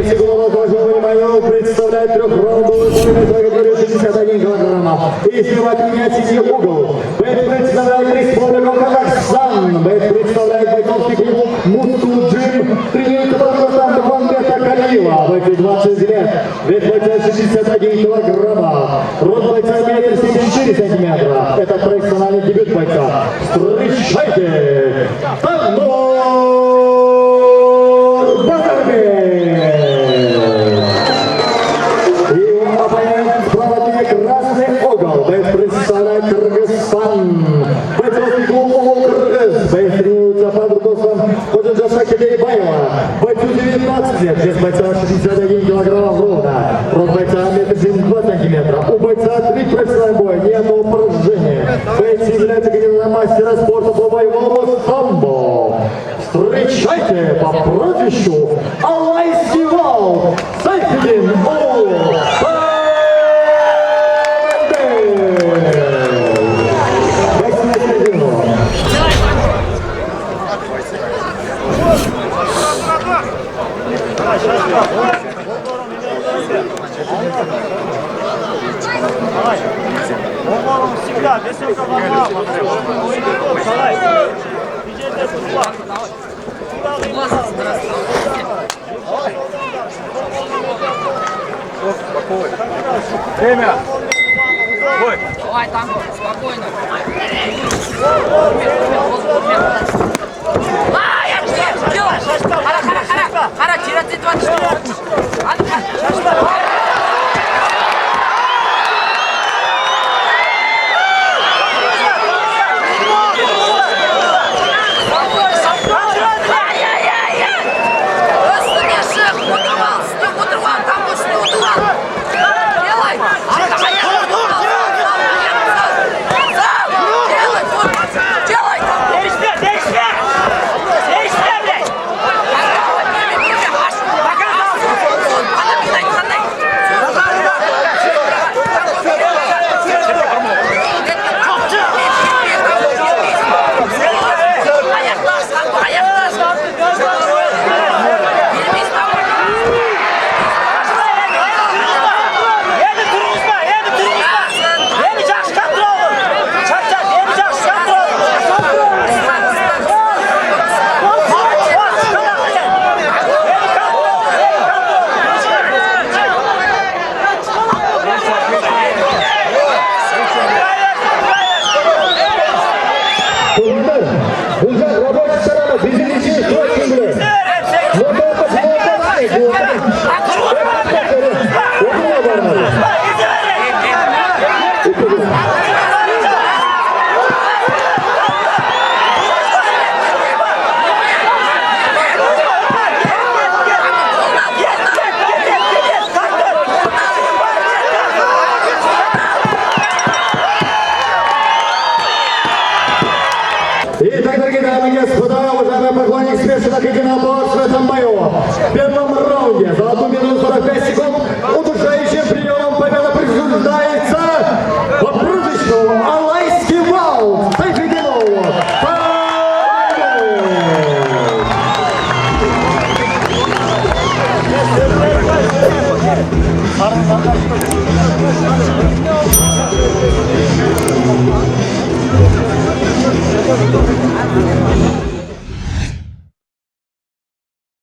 секунд, вашему вниманию, представляет трехраундовую борьбу категории 61 килограмма. И снимать меня среди угол. Боец представляет Республику Казахстан. Боец представляет бойцовский клуб Мустуджим. Тренирует Казахстан Бангета Калила. Бойцу 20 лет. Вес бойца 61 килограмма. Рост бойца 1,74 сантиметра. Это профессиональный дебют бойца. Встречайте! Таннур Базарбек! И оппонент справа красный угол. Боец представляет Кыргызстан. Бойцовский клуб Кыргыз. Боец тренируется под руководством Тагайбека. Бойцу 19 лет. Вес бойца 61 килограмм ровно. Рост бойца 1,72 сантиметра. У бойца 3 профессиональных боя, ни одного поражения. Боец является кандидатом мастера спорта по боевому самбо. Встречайте по прозвищу Алайский вал Сайфидин уулу. Всегда, если у кого время! Ой! Давай там, спокойно. Хара, тирать 20 Итак, дорогие дамы и господа, уважаемые поклонники смешанных единоборств в этом бою. В первом раунде за 1 минуту 45 секунд удушающим приемом победа присуждается по прозвищу Алайский вал Сайфидин уулу. Thank you.